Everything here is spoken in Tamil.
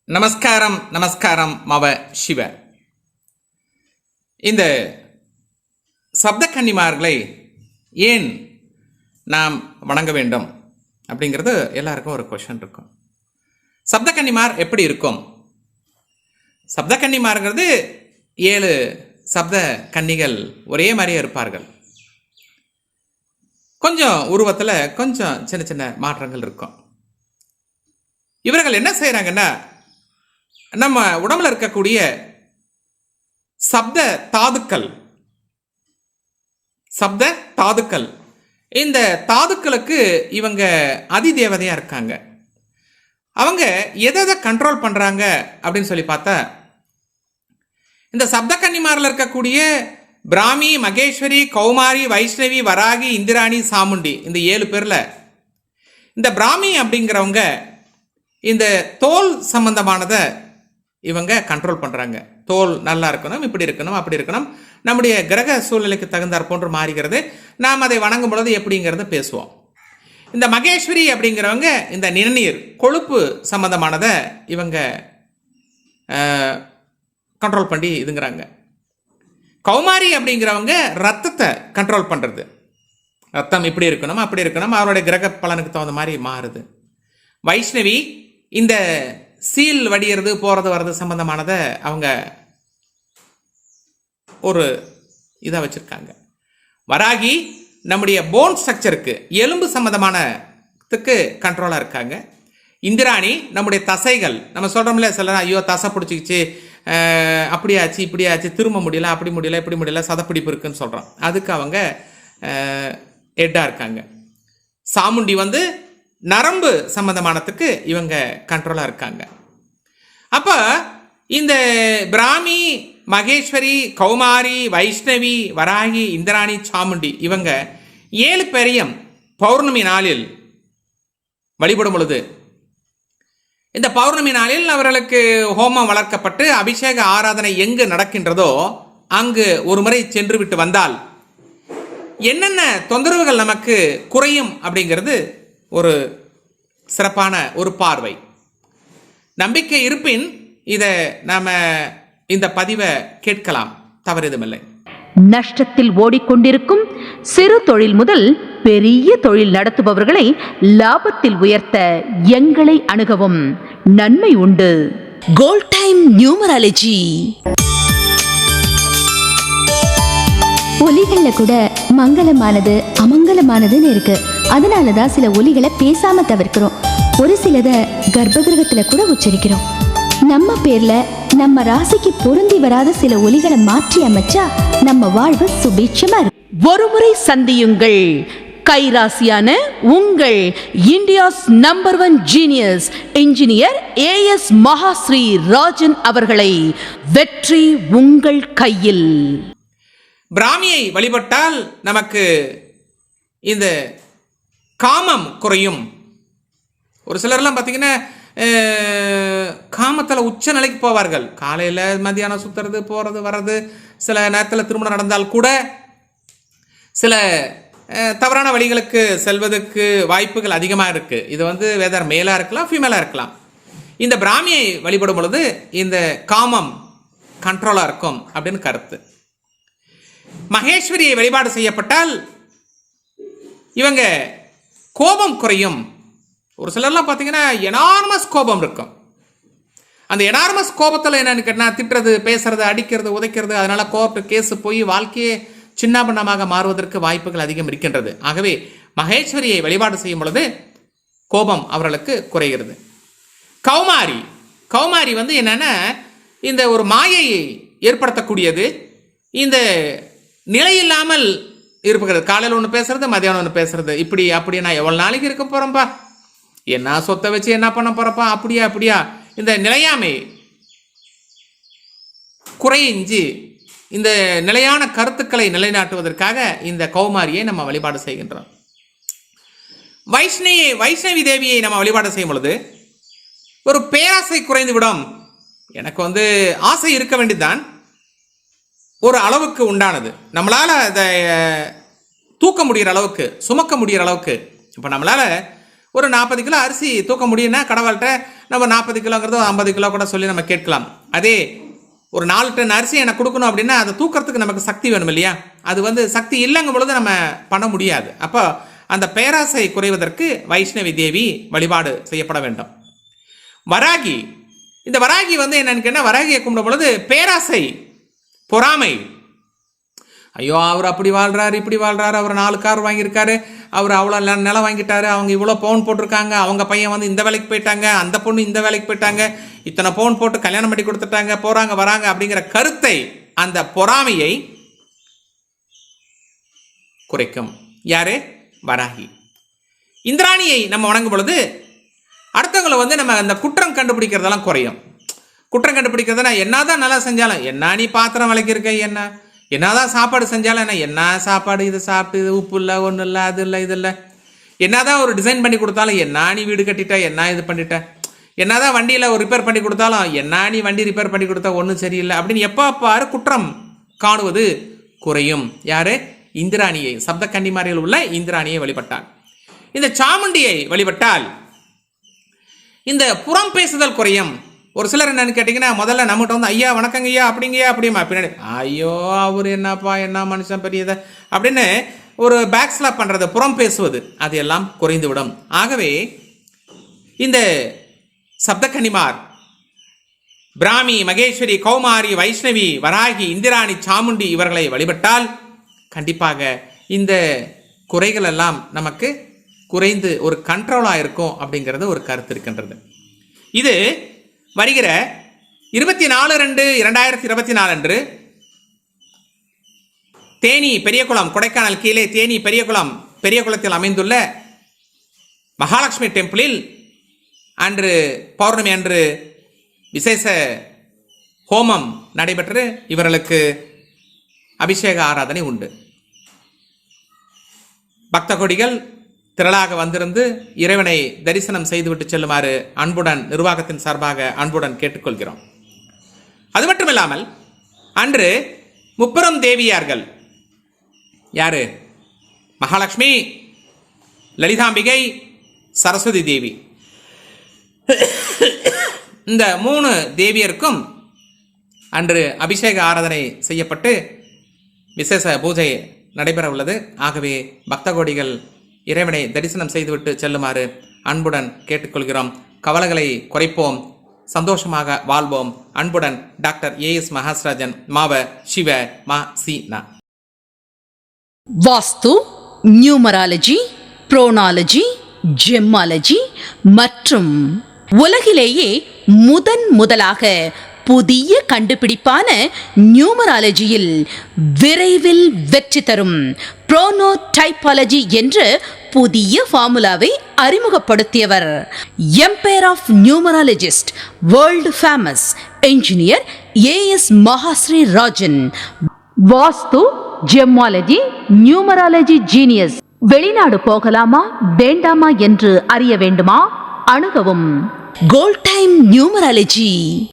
நமஸ்காரம் நமஸ்காரம் மவ சிவ. இந்த சப்த கன்னிமார்களை ஏன் நாம் வணங்க வேண்டும் அப்படிங்கிறது எல்லாருக்கும் ஒரு கொஷன் இருக்கும். சப்த கன்னிமார் எப்படி இருக்கும்? சப்த கன்னிமார்ங்கிறது 7 சப்த கன்னிகள் ஒரே மாதிரியே இருப்பார்கள். கொஞ்சம் உருவத்தில் கொஞ்சம் சின்ன சின்ன மாற்றங்கள் இருக்கும். இவர்கள் என்ன செய்கிறாங்கன்னா, நம்ம உடம்புல இருக்கக்கூடிய சப்த தாதுக்கள் இந்த தாதுக்களுக்கு இவங்க அதிதேவதையாக இருக்காங்க. அவங்க எதை கண்ட்ரோல் பண்ணுறாங்க அப்படின்னு சொல்லி பார்த்தா, இந்த சப்த கன்னிமாரில் இருக்கக்கூடிய பிராமி, மகேஸ்வரி, கௌமாரி, வைஷ்ணவி, வராகி, இந்திராணி, சாமுண்டி, இந்த 7 பேரில் இந்த பிராமி அப்படிங்கிறவங்க இந்த தோல் சம்பந்தமானதை இவங்க கண்ட்ரோல் பண்ணுறாங்க. தோல் நல்லா இருக்கணும், இப்படி இருக்கணும், அப்படி இருக்கணும், நம்முடைய கிரக சூழ்நிலைக்கு தகுந்தாற் போன்று மாறுகிறது. நாம் அதை வணங்கும் பொழுது எப்படிங்கிறத பேசுவோம். இந்த மகேஸ்வரி அப்படிங்கிறவங்க இந்த நிணநீர் கொழுப்பு சம்பந்தமானதை இவங்க கண்ட்ரோல் பண்ணி இதுங்கிறாங்க. கௌமாரி அப்படிங்கிறவங்க ரத்தத்தை கண்ட்ரோல் பண்ணுறது. ரத்தம் இப்படி இருக்கணும், அப்படி இருக்கணும், அவருடைய கிரக பலனுக்கு தகுந்த மாதிரி மாறுது. வைஷ்ணவி இந்த சீல் வடிகிறது, போகிறது வர்றது சம்பந்தமானதை அவங்க ஒரு இதாக வச்சுருக்காங்க. வராகி நம்முடைய போன் ஸ்ட்ரக்சருக்கு, எலும்பு சம்பந்தமானத்துக்கு கண்ட்ரோலாக இருக்காங்க. இந்திராணி நம்முடைய தசைகள், நம்ம சொல்கிறோம்ல சில ஐயோ தசை பிடிச்சிக்கிச்சு, அப்படியாச்சு இப்படியாச்சு, திரும்ப முடியல, அப்படி முடியல, இப்படி முடியல, சதப்பிடிப்பு இருக்குன்னு சொல்கிறோம். அதுக்கு அவங்க ஹெட்டாக இருக்காங்க. சாமுண்டி நரம்பு சம்பந்தமானத்துக்கு இவங்க கண்ட்ரோலாக இருக்காங்க. அப்போ இந்த பிராமி, மகேஸ்வரி, கௌமாரி, வைஷ்ணவி, வராகி, இந்திராணி, சாமுண்டி இவங்க 7 பேரையும் பௌர்ணமி நாளில் வழிபடும் பொழுது, இந்த பௌர்ணமி நாளில் அவர்களுக்கு ஹோமம் வளர்க்கப்பட்டு அபிஷேக ஆராதனை எங்கு நடக்கின்றதோ அங்கு ஒரு முறை சென்று விட்டு வந்தால் என்னென்ன தொந்தரவுகள் நமக்கு குறையும் அப்படிங்கிறது ஒரு சிறப்பான ஒரு பார்வை. நம்பிக்கை இருப்பின் இதை நாம இந்த பதிவை கேட்கலாம், தவறிதுமில்லை. நஷ்டத்தில் ஓடிக்கொண்டிருக்கும் சிறு தொழில் முதல் பெரிய தொழில் நடத்துபவர்களை லாபத்தில் உயர்த்த எங்களை அணுகவும், நன்மை உண்டு. Gold time numerology. ஒலிகள்ல கூட மங்களமானது அமங்கலமானதுன்னு இருக்கு. அதனாலதான் சில ஒலிகளை பேசாம தவிர்க்கிறோம். ஒரு சிலதை கர்ப்பகிரகத்துல கூட உச்சரிக்கிறோம். நம்ம பேர்ல நம்ம ராசிக்கு பொருந்தி வராத சில ஒலிகளை மாற்றி அமைச்சா நம்ம வாழ்வு சுபீட்சமா இருக்கு. ஒருமுறை சந்தியுங்கள் கைராசியான உங்கள் India's number 1 genius engineer AS Mahasri Rajan அவர்களை. வெற்றி உங்கள் கையில். பிராமியை வழிபட்டால் நமக்கு இந்த காமம் குறையும். ஒரு சிலர்லாம் பார்த்தீங்கன்னா காமத்தில் உச்ச நிலைக்கு போவார்கள். காலையில் மதியானம் சுற்றுறது, போகிறது வர்றது, சில நேரத்தில் திருமணம் நடந்தால் கூட சில தவறான வழிகளுக்கு செல்வதற்கு வாய்ப்புகள் அதிகமாக இருக்குது. இது வேதர் மேலாக இருக்கலாம், ஃபீமேலாக இருக்கலாம். இந்த பிராமியை வழிபடும் பொழுது இந்த காமம் கண்ட்ரோலாக இருக்கும் அப்படின்னு கருத்து. மகேஸ்வரியை வழிபாடு செய்யப்பட்டால் இவங்க கோபம் குறையும். ஒரு சிலர்லாம் பார்த்தீங்கன்னா எனார்மஸ் கோபம் இருக்கும். அந்த எனார்மஸ் கோபத்தில் என்னன்னு கேட்டால் திட்டுறது, பேசுறது, அடிக்கிறது, உதைக்கிறது, அதனால் கோர்ட்டு கேஸு போய் வாழ்க்கையே சின்னாபின்னமாக மாறுவதற்கு வாய்ப்புகள் அதிகம் இருக்கின்றது. ஆகவே மகேஸ்வரியை வழிபாடு செய்யும் பொழுது கோபம் அவர்களுக்கு குறைகிறது. கௌமாரி என்னன்னா இந்த ஒரு மாயையை ஏற்படுத்தக்கூடியது. இந்த நிலையில்லாமல் இருப்புகிறது. காலையில் ஒன்று பேசுறது, மதியானம் ஒன்று பேசுறது, இப்படி அப்படி நான் எவ்வளோ நாளைக்கு இருக்க போகிறேன்ப்பா, என்ன சொத்தை வச்சு என்ன பண்ண போகிறப்பா, அப்படியா இந்த நிலையாமை குறைஞ்சி இந்த நிலையான கருத்துக்களை நிலைநாட்டுவதற்காக இந்த கௌமாரியை நம்ம வழிபாடு செய்கின்றோம். வைஷ்ணவி தேவியை நம்ம வழிபாடு செய்யும் பொழுது ஒரு பேராசை குறைந்து விடும். எனக்கு ஆசை இருக்க வேண்டியதுதான், ஒரு அளவுக்கு உண்டானது. நம்மளால் அதை தூக்க முடிகிற அளவுக்கு, சுமக்க முடிகிற அளவுக்கு. இப்போ நம்மளால் ஒரு 40 கிலோ அரிசி தூக்க முடியும்னா கடவுள்கிட்ட நம்ம 40 கிலோங்கிறதோ 50 கிலோ கூட சொல்லி நம்ம கேட்கலாம். அதே ஒரு 4 டன் அரிசி எனக்கு கொடுக்கணும் அப்படின்னா அதை தூக்கிறதுக்கு நமக்கு சக்தி வேணும் இல்லையா? அது சக்தி இல்லைங்கும் பொழுது நம்ம பண்ண முடியாது. அப்போ அந்த பேராசை குறைவதற்கு வைஷ்ணவி தேவி வழிபாடு செய்யப்பட வேண்டும். வராகி, இந்த வராகி என்னன்னு கேட்டால், வராகியை கும்பிடும் பொழுது பேராசை, பொறாமை, ஐயோ அவர் அப்படி வாழ்றாரு இப்படி வாழ்றாரு, அவர் 4 கார் வாங்கியிருக்காரு, அவர் அவ்வளோ நிலம் வாங்கிட்டாரு, அவங்க இவ்வளோ பவுன் போட்டிருக்காங்க, அவங்க பையன் இந்த வேலைக்கு போயிட்டாங்க, அந்த பொண்ணு இந்த வேலைக்கு போயிட்டாங்க, இத்தனை பவுன் போட்டு கல்யாணம் பண்ணி கொடுத்துட்டாங்க, போறாங்க வராங்க அப்படிங்கிற கருத்தை, அந்த பொறாமையை குறைக்கும். யாரு? வராகி. இந்திராணியை நம்ம வணங்கும் பொழுது அடுத்தவங்களை நம்ம அந்த குற்றம் கண்டுபிடிக்கிறதெல்லாம் குறையும். குற்றம் கண்டுபிடிக்கிறதுனா என்னதான் நல்லா செஞ்சாலும், என்ன நீ பாத்திரம் விளக்கியிருக்க, என்னதான் சாப்பாடு செஞ்சாலும் என்ன சாப்பாடு, இது சாப்பிட்டு இது உப்பு இல்லை, ஒன்றும் இல்லை, அது இல்லை, இது இல்லை, என்னதான் ஒரு டிசைன் பண்ணி கொடுத்தாலும் என்ன நீ வீடு கட்டிட்ட, என்ன இது பண்ணிட்ட, என்னதான் வண்டியில் ஒரு ரிப்பேர் பண்ணி கொடுத்தாலும் என்ன நீ வண்டி ரிப்பேர் பண்ணி கொடுத்தா ஒன்றும் சரியில்லை அப்படின்னு எப்போ பாரு குற்றம் காணுவது குறையும். யாரு? இந்திராணியை, சப்த கன்னிமாரியில் உள்ள இந்திராணியை வழிபட்டாள். இந்த சாமுண்டியை வழிபட்டால் இந்த புறம் பேசுதல் குறையும். ஒரு சிலர் என்னன்னு கேட்டிங்கன்னா, முதல்ல நம்மகிட்ட ஐயா வணக்கங்க ஐயா அப்படிங்கய்யா அப்படிமா, பின்னாடி ஐயோ அவர் என்னப்பா என்ன மனுஷன் பெரியதை அப்படின்னு ஒரு பேக் ஸ்லாப் பண்ணுறது, புறம் பேசுவது, அது எல்லாம் குறைந்து விடும். ஆகவே இந்த சப்தகன்னிமார் பிராமி, மகேஸ்வரி, கௌமாரி, வைஷ்ணவி, வராகி, இந்திராணி, சாமுண்டி இவர்களை வழிபட்டால் கண்டிப்பாக இந்த குறைகள் எல்லாம் நமக்கு குறைந்து ஒரு கண்ட்ரோலாக இருக்கும் அப்படிங்கிறது ஒரு கருத்து இருக்கின்றது. இது வருகிற 24/2/2024 அன்று தேனி பெரியகுளம், கொடைக்கானல் கீழே தேனி பெரியகுளத்தில் அமைந்துள்ள மகாலட்சுமி டெம்பிளில் அன்று பௌர்ணமி அன்று விசேஷ ஹோமம் நடைபெற்று இவர்களுக்கு அபிஷேக ஆராதனை உண்டு. பக்த கொடிகள் திரளாக வந்திருந்து இறைவனை தரிசனம் செய்துவிட்டு செல்லுமாறு அன்புடன் நிர்வாகத்தின் சார்பாக அன்புடன் கேட்டுக்கொள்கிறோம். அது மட்டுமில்லாமல் அன்று முப்பெரும் தேவியார்கள், யாரு? மகாலட்சுமி, லலிதாம்பிகை, சரஸ்வதி தேவி, இந்த 3 தேவியருக்கும் அன்று அபிஷேக ஆராதனை செய்யப்பட்டு விசேஷ பூஜை நடைபெற உள்ளது. ஆகவே பக்த கோடிகள் இறைவனை தரிசனம் செய்துவிட்டு செல்லுமாறு அன்புடன் கேட்டுக்கொள்கிறோம். கவலைகளை குறைப்போம், சந்தோஷமாக வாழ்வோம். அன்புடன் டாக்டர் AS மகாஸ்ராஜன், மாவ சிவ மா சி நா. வாஸ்து, நியூமராலஜி, புரோனாலஜி, ஜெம்மாலஜி மற்றும் உலகிலேயே முதலாக புதிய கண்டுபிடிப்பான நியூமராலஜியில் விரைவில் வெற்றி தரும் புரோனோடைபாலஜி என்ற புதிய ஃபார்முலாவை அறிமுகப்படுத்தியவர் empire of numerologist, world famous engineer AS Mahasri Rajan. Vastu, gemmology, numerology genius. வெளிநாடு போகலாமா வேண்டாமா என்று அறிய வேண்டுமா? அணுகவும். Gold time numerology.